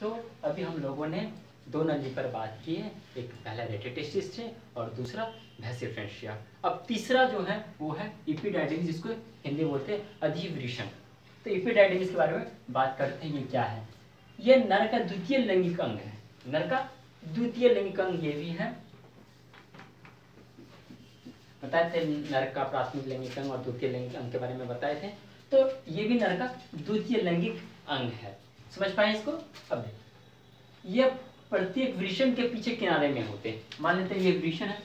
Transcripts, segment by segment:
तो अभी हम लोगों ने दो नली पर बात की है, एक पहला रेटेटेस्टिस है और दूसरा वैसिफरेंशिया। अब तीसरा जो है वो है इपिडाइडिमिस, जिसको हिंदी बोलते हैं अधिवृषण। तो इपिडाइडिमिस के बारे में बात करते हैं। ये क्या है? ये नर का द्वितीय लैंगिक अंग है। नर का द्वितीय लैंगिक अंग ये भी है। बताए थे नर का प्राथमिक लैंगिक अंग और द्वितीय लैंगिक अंग के बारे में बताए थे। तो ये भी नर का द्वितीय लैंगिक अंग है। समझ पाए इसको? अब ये प्रत्येक वृषण के पीछे किनारे में होते हैं। मान लेते हैं ये वृषण है,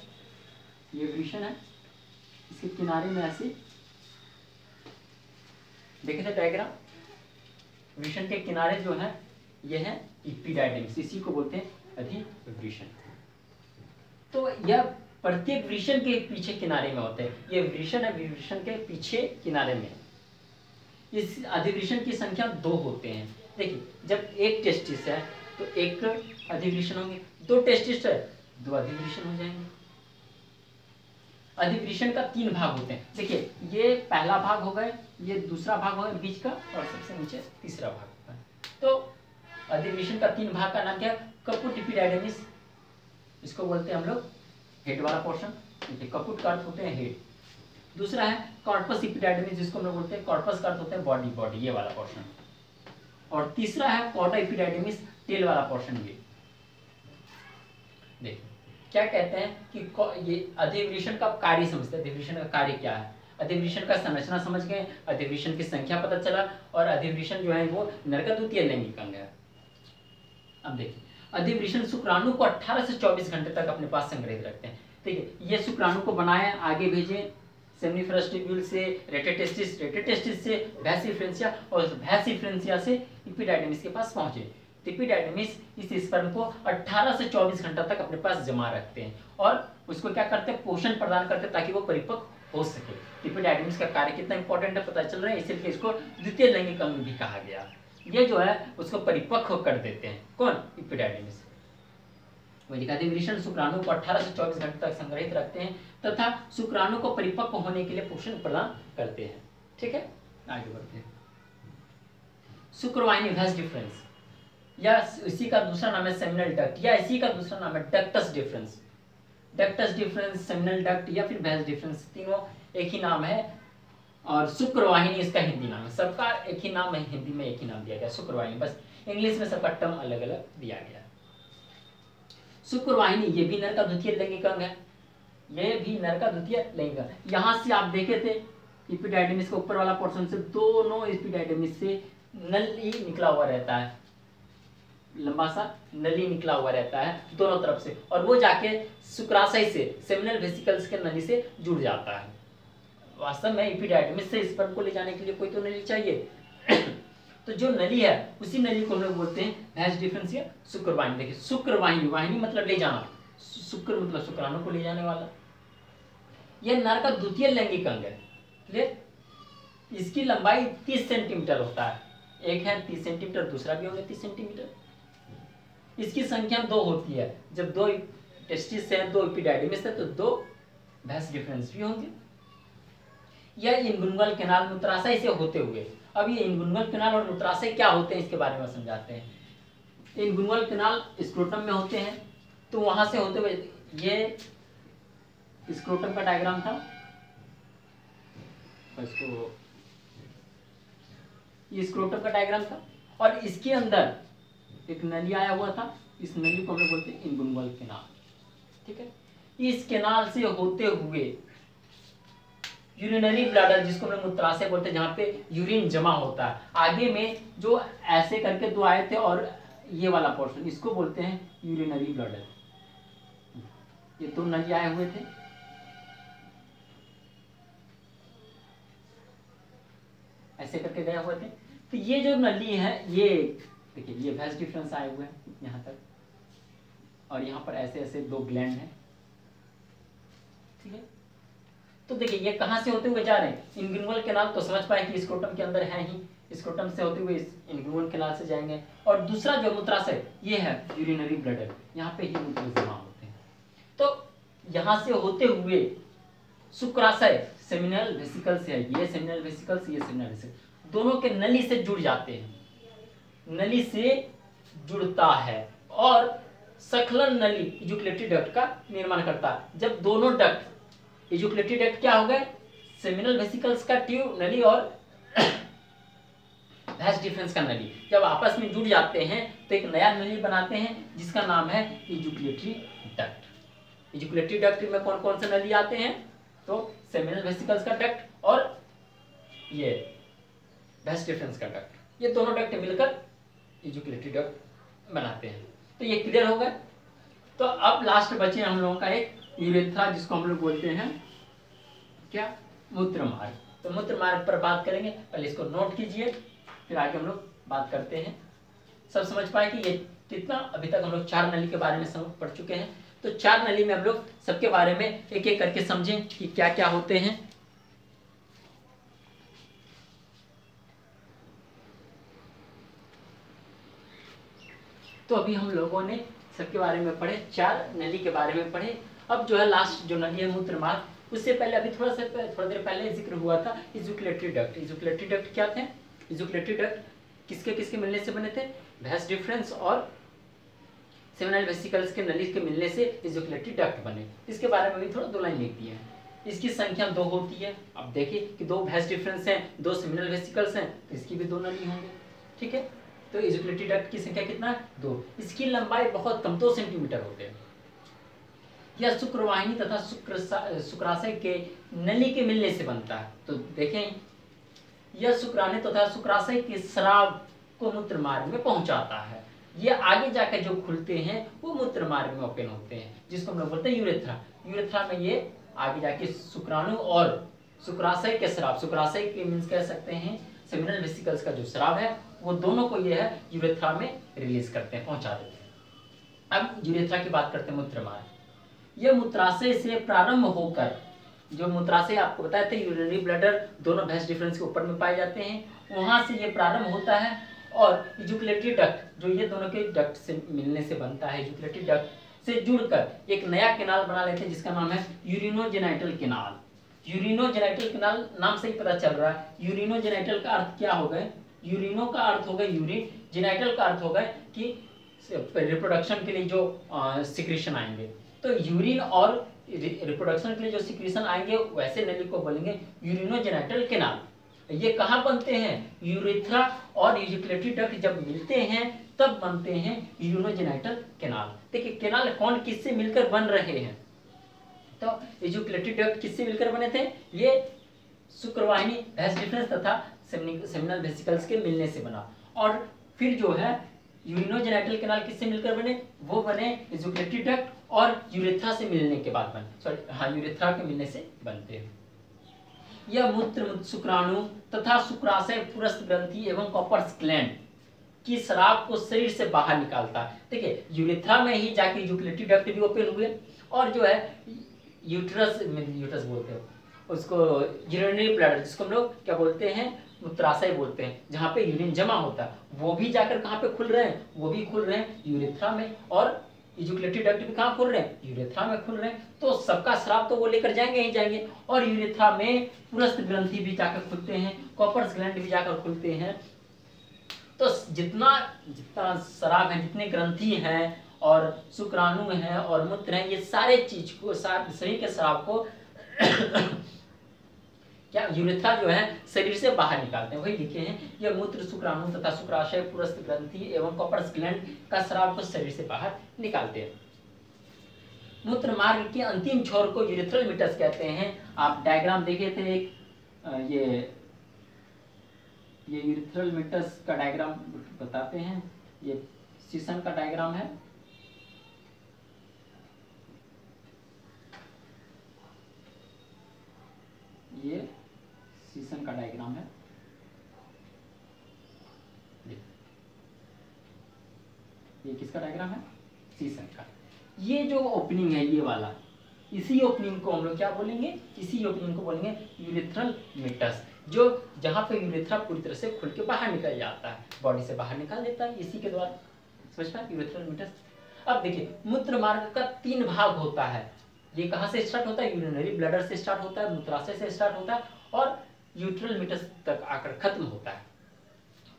ये वृषण है, इसके किनारे में ऐसे देखे थे डायग्राम। वृषण के किनारे जो है ये है इपिडाइडिमिस, इसी को बोलते हैं अधिवृषण। तो यह प्रत्येक वृषण के पीछे किनारे में होते हैं। ये वृषण है, वृषण के पीछे किनारे में। इस अधिवृषण की संख्या 2 होते हैं। देखिए, जब एक टेस्टिस है तो एक अधिवृषण होंगे, 2 टेस्टिस है 2 अधिवृषण हो जाएंगे। अधिवृषण का 3 भाग होते हैं। देखिए, ये पहला भाग हो गए, ये दूसरा भाग हो गया बीच का, और सबसे नीचे तीसरा भाग होगा। तो अधिवृषण का 3 भाग का नाम क्या है? कपूट इपिडाइडिमिस, इसको बोलते हैं हम लोग हेड वाला पोर्शन। देखिए, कपूट का अर्थ होते हैं हेड। दूसरा है कॉर्पस इपिडाइडिमिस, जिसको हम लोग बोलते हैं कॉर्पस का अर्थ होते हैं बॉडी, बॉडी ये वाला पोर्शन। और तीसरा है कॉर्डा इपिडाइडिमिस, टेल वाला पोर्शन। ये देखिए क्या कहते हैं कि ये अधिवृषण का कार्य समझते हैं। अधिवृषण का कार्य क्या है? अधिवृषण का संरचना समझ गए, अधिवृषण की संख्या पता चला, और अधिवृषण जो है वो नर का द्वितीय लैंगिक अंग है। अब देखिए, अधिवृषण शुक्राणु को 18 से 24 घंटे तक अपने पास संग्रहित रखते हैं। ठीक है, ये शुक्राणु को बनाए, आगे भेजे सेमिनिफरस ट्यूब्यूल से रेटेटेस्टिस, रेटेटेस्टिस से वैसिफरेंशिया, और वैसिफरेंशिया से इपिडाइडिमिस के पास पहुंचे। इपिडाइडिमिस इस स्पर्म को 18 से 24 घंटा तक अपने पास जमा रखते हैं और उसको क्या करते हैं? पोषण प्रदान करते हैं ताकि वो परिपक्व हो सके। इपिडाइडिमिस का कार्य कितना इंपॉर्टेंट है पता चल रहा है, इसलिए इसको द्वितीय लैंगिक अंग भी कहा गया। ये जो है उसको परिपक्व कर देते हैं। कौन? इपिडाइडिमिस। अधिवृषण शुक्राणु को 18 से 24 घंटे तक संग्रहित रखते हैं तथा शुक्राणु को परिपक्व होने के लिए पोषण प्रदान करते हैं। ठीक है, आगे बढ़ते हैं। शुक्रवाहिनी वैस डिफरेंस, या इसी का दूसरा नाम है सेमिनल डक्ट, या इसी का दूसरा नाम है ductus difference. Ductus difference, seminal duct या फिर वैस डिफरेंस, तीनों एक ही नाम है। और शुक्रवाहिनी इसका हिंदी नाम है। सबका एक ही नाम है, हिंदी में एक ही नाम दिया गया शुक्रवाहिनी, बस इंग्लिश में सबका टर्म अलग अलग दिया गया। शुक्रवाहिनी ये भी नर का द्वितीय लैंगिक अंग है, ये भी नर का द्वितीय लैंगिक अंग। यहां से आप देखे थे इपिडाइडिमिस के ऊपर वाला पोर्शन से दोनों इपिडाइडिमिस से नली निकला हुआ रहता है, लंबा सा नली निकला हुआ रहता है दोनों तरफ से, और वो जाके शुक्राशय से सेमिनल वेसिकल्स के नली से जुड़ जाता है। वास्तव में इपिडाइडिमिस से स्पर्म को ले जाने के लिए कोई तो नली चाहिए तो जो नली है उसी नली को हम लोग बोलते हैं वैस डिफरेंस या शुक्रवाहिनी। देखिए, शुक्रवाहिनी, वाहिनी मतलब ले जाना, शुक्र मतलब शुक्राणु को ले जाने वाला। यह नर का द्वितीय लैंगिक अंग है। क्लियर? इसकी लंबाई 30 सेंटीमीटर होता है। एक है 30 सेंटीमीटर, दूसरा भी होगा 30 सेंटीमीटर। इसकी संख्या 2 होती है। जब 2 टेस्टिस है, 2 इपिडाइडिमिस है, तो 2 वैस डिफरेंस भी होंगे। यह इनगुइनल कैनाल मूत्राशय से होते हुए, अब ये इनगुइनल कैनाल और मूत्राशय क्या होते हैं इसके बारे में समझाते हैं। इनगुइनल कैनाल स्क्रोटम में होते हैं, तो वहां से होते हुए ये स्क्रोटम का डायग्राम था, इसको ये स्क्रोटम का डायग्राम था, और इसके अंदर एक नली आया हुआ था। इस नली को हम लोग बोलते हैं इनगुइनल कैनाल। ठीक है, इस कैनाल से होते हुए यूरिनरी ब्लैडर, जिसको हम लोग मूत्राशय बोलते हैं, जहाँ पे यूरिन जमा होता है, आगे में जो ऐसे करके 2 आए थे और ये वाला पोर्शन, इसको बोलते हैं यूरिनरी ब्लैडर। ये 2 नली आए हुए थे, ऐसे करके गए हुए थे। तो ये जो नली है, ये देखिए, ये वैस डिफरेंस आए हुए हैं यहाँ तक, और यहाँ पर ऐसे ऐसे 2 ग्लैंड हैं। ठीक है, तो देखिए ये कहाँ से होते हुए जा रहे हैं? इनगुइनल कैनाल तो समझ पाए कि स्क्रोटम के अंदर है ही, स्क्रोटम से होते हुए इनगुइनल कैनाल से जाएंगे। और दूसरा जो मूत्राशय ये है यूरिनरी ब्लैडर, यहाँ पे ही मूत्र जमा होते हैं। तो यहाँ से होते हुए शुक्राशय सेमिनल वेसिकल्स है, ये सेमिनल वेसिकल्स, ये सेमिनल वेसिकल्स, दोनों के नली से जुड़ जाते हैं। नली से जुड़ता है और सखलन नली इजुकुलेटरी डक्ट का निर्माण करता है। जब दोनों डक्ट इजुकुलेटरी डक्ट क्या हो गए, सेमिनल वेसिकल्स का ट्यूब नली और वैस डिफरेंस का नली जब आपस में जुड़ जाते हैं तो एक नया नली बनाते हैं जिसका नाम है इजुकुलेटरी डक्ट। इजुकुलेटरी डक्ट में कौन कौन से नली आते हैं, तो सेमिनल वेसिकल्स का डक्ट और ये वैस डिफरेंस का डक्ट, ये दोनों डक्ट मिलकर इजुकुलेटरी डक्ट बनाते हैं। तो ये क्लियर हो गया। तो अब लास्ट बचे हम लोगों का एक यूरेथ्रा जिसको हम लोग बोलते हैं क्या, मूत्र मार्ग। तो मूत्र मार्ग पर बात करेंगे, पहले इसको नोट कीजिए फिर आगे हम लोग बात करते हैं। सब समझ पाए कि ये कितना, अभी तक हम लोग 4 नली के बारे में समझ पढ़ चुके हैं। तो 4 नली में हम लोग सबके बारे में एक एक करके समझें कि क्या क्या होते हैं। तो अभी हम लोगों ने सबके बारे में पढ़े, 4 नली के बारे में पढ़े। अब जो है लास्ट जो नली है मूत्र मार्ग, उससे पहले अभी थोड़ा देर पहले जिक्र हुआ था इजुकुलेटरी डक्ट। इजुकुलेटरी डक्ट क्या थे, इजुकुलेटरी डक्ट किसके किसके मिलने से बने थे, वैस डिफरेंस और सेमिनल वेसिकल्स के नली के मिलने से इजुकुलेटरी डक्ट बने। इसके बारे में भी थोड़ा 2 लाइन लिख दिया है। इसकी संख्या 2 होती है। अब देखिए कि 2 वैस डिफरेंस हैं, 2 सेमिनल वेसिकल्स हैं, तो इसकी भी 2 नली होंगे। ठीक है, तो इजुकुलेटरी डक्ट की संख्या कितना है, 2। इसकी लंबाई बहुत कम, 2 सेंटीमीटर होते हैं। यह शुक्रवाहिनी तथा शुक्राशय के नली के मिलने से बनता है। तो देखें, यह शुक्राणु तथा शुक्राशय के स्राव को मूत्र मार्ग में पहुंचाता है। ये आगे जाकर जो खुलते हैं वो मूत्र मार्ग में ओपन होते हैं, जिसको हम लोग बोलते हैं यूरेथ्रा। यूरेथ्रा में ये आगे जाके शुक्राणु और शुक्राशय के स्राव, शुक्राशय के मीन्स कह सकते हैं सेमिनल वेसिकल्स का जो स्राव है, वो दोनों को ये है यूरेथ्रा में रिलीज करते हैं, पहुंचा देते हैं। अब यूरेथ्रा की बात करते हैं, मूत्र मार्ग। यह मूत्राशय से प्रारंभ होकर, जो मूत्राशय आपको बताया था यूरिनरी ब्लैडर दोनों वैस डिफरेंस के ऊपर में पाए जाते हैं, वहां से ये प्रारंभ होता है और इजुकुलेटरी डक्ट जो ये दोनों के डक्ट से मिलने से बनता है, इजुकुलेटरी डक्ट से जुड़कर एक नया कैनाल बना लेते हैं जिसका नाम है यूरिनोजेनाइटल कैनाल। यूरिनोजेनाइटल कैनाल नाम से ही पता चल रहा है। यूरिनोजेनाइटल का अर्थ क्या हो गए, यूरिनो का अर्थ हो गया यूरिन, जेनाइटल का अर्थ हो गया कि रिप्रोडक्शन के लिए जो सिक्रीशन आएंगे। तो यूरिन और रिप्रोडक्शन के लिए जो सिक्रीशन आएंगे वैसे नली को बोलेंगे यूरिनोजेनाइटल कैनाल। ये कहाँ बनते हैं, यूरेथ्रा और इजुकुलेटरी डक्ट जब मिलते हैं तब बनते हैं यूरिनोजेनाइटल कैनाल। देखिए कैनाल कौन किससे मिलकर बन रहे हैं, तो इजुकुलेटरी डक्ट किससे मिलकर बने थे, ये शुक्रवाहिनी वैस डिफरेंस तथा सेमिनल वेसिकल्स के मिलने से बना। और फिर जो है यूरिनोजेनाइटल कैनाल किससे मिलकर बने, वो बने इजुकुलेटरी डक्ट और यूरेथ्रा से मिलने के बाद बने, सॉरी हाँ यूरेथ्रा के मिलने से बनते हैं। यह मूत्र शुक्राणु तथा शुक्राशय पुरस्थ ग्रंथि एवं कॉपर्स ग्लैंड की स्राव को शरीर से बाहर निकालता है। देखिए यूरेथ्रा में ही जाके इजुकुलेटरी डक्ट भी ओपन हुए और जो है यूट्रस बोलते हैं उसको, यूरिनरी ब्लैडर जिसको हम लोग क्या बोलते हैं, मूत्राशय बोलते हैं, जहाँ पे यूरिन जमा होता है, वो भी जाकर कहाँ पे खुल रहे हैं, वो भी खुल रहे हैं यूरेथ्रा में। और इजुकुलेटरी डक्ट भी कहाँ खुल रहे हैं, यूरेथ्रा में खुल रहे हैं। तो सबका स्राव तो वो लेकर जाएंगे ही जाएंगे। और यूरेथ्रा में पुरस्थ ग्रंथि भी जाकर खुलते हैं, कॉपर्स ग्लैंड भी जाकर खुलते हैं। तो जितना जितना स्राव है, जितने ग्रंथि हैं और शुक्राणु हैं और मूत्र हैं, ये सारे चीज को, शरीर के स्राव को क्या यूरेथ्रा जो है शरीर से बाहर निकालते हैं। वही लिखे हैं, यह मूत्र शुक्राणु तथा शुक्राशय पुरस्थ ग्रंथि एवं कॉपर्स ग्लैंड का स्राव को शरीर से बाहर निकालते हैं। मूत्र मार्ग के अंतिम छोर को यूरेथ्रल मीटस कहते हैं। आप डायग्राम देखे थे एक, ये यूरेथ्रल मीटस का डायग्राम बताते हैं। ये सीसन का डायग्राम है, ये सीसन का डायग्राम है। ये किसका डायग्राम है, सीसन का। ये जो ओपनिंग है ये वाला, इसी ओपनिंग को हम लोग क्या बोलेंगे, इसी ओपनिंग को बोलेंगे यूरेथ्रल मीटस, जो जहां पे यूरेथ्रा पूरी तरह से खुल के बाहर निकल जाता है, बॉडी से बाहर निकाल देता है इसी के द्वारा। समझ पाए, यूरेथ्रल मीटस। अब देखिए मूत्र मार्ग का 3 भाग होता है। ये कहाँ से स्टार्ट होता है, यूरिनरी ब्लैडर से स्टार्ट होता है, मूत्राशय से स्टार्ट होता है और यूट्रल मीटस तक आकर खत्म होता है।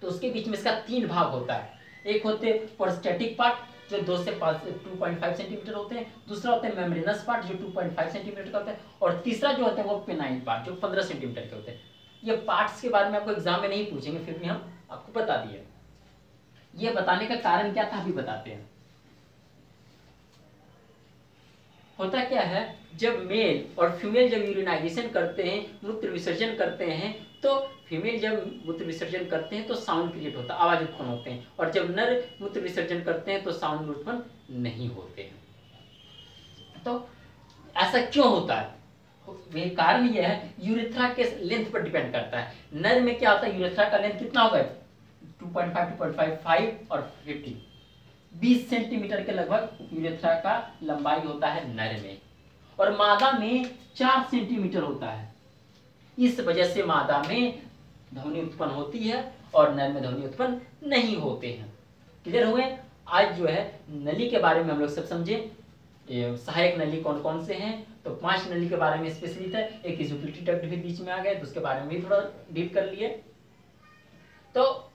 तो उसके बीच में इसका 3 भाग होता है। एक होते हैं प्रोस्टेटिक पार्ट जो 2.5 सेंटीमीटर होते हैं, दूसरा होता है मेम्ब्रेनस पार्ट जो 2.5 सेंटीमीटर का होता है, और तीसरा जो होता है वो पेनाइल पार्ट जो 15 सेंटीमीटर के होते हैं। ये पार्ट्स के बारे में आपको एग्जाम में नहीं पूछेंगे, फिर भी हम आपको बता दिए। ये बताने का कारण क्या था अभी बताते हैं। होता क्या है, जब मेल और फीमेल जब यूरिनाइजेशन करते हैं, मूत्र विसर्जन करते हैं, तो फीमेल जब मूत्र विसर्जन करते हैं तो साउंड क्रिएट होता है, आवाज उत्पन्न होते हैं, और जब नर मूत्र विसर्जन करते हैं तो साउंड उत्पन्न नहीं होते हैं। तो ऐसा क्यों होता है? कारण यह है यूरेथ्रा के लेंथ पर डिपेंड करता है। नर में क्या होता है, यूरेथ्रा का लेंथ कितना होगा 2.5, 2.55 और 50, 20 सेंटीमीटर के लगभग यूरेथ्रा का लंबाई होता है नर में, और मादा में 4 सेंटीमीटर होता है। इस वजह से मादा में ध्वनि उत्पन्न होती है और नर में ध्वनि उत्पन्न नहीं होते हैं। क्लियर हुए? आज जो है नली के बारे में हम लोग सब समझे। सहायक नली कौन कौन से हैं, तो 5 नली के बारे में स्पेशली था। एक इजोक्लिटी डक्ट भी बीच में आ गया, तो उसके बारे में भी थोड़ा डीप कर लिए। तो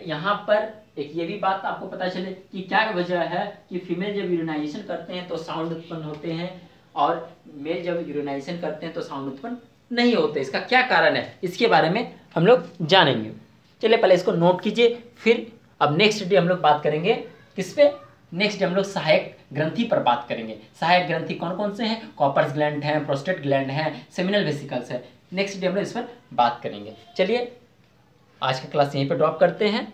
यहाँ पर एक ये भी बात आपको पता चले कि क्या वजह है कि फीमेल जब यूरिनाइजेशन करते हैं तो साउंड उत्पन्न होते हैं, और मेल जब यूरिनाइजेशन करते हैं तो साउंड उत्पन्न नहीं होते। इसका क्या कारण है, इसके बारे में हम लोग जानेंगे। चलिए पहले इसको नोट कीजिए, फिर अब नेक्स्ट डे हम लोग बात करेंगे किस पे, नेक्स्ट डे हम लोग सहायक ग्रंथि पर बात करेंगे। सहायक ग्रंथि कौन कौन से हैं, कॉपर्स ग्लैंड हैं, प्रोस्टेट ग्लैंड हैं, सेमिनल वेसिकल्स है। नेक्स्ट डे हम लोग इस पर बात करेंगे। चलिए आज का क्लास यहीं पर ड्रॉप करते हैं।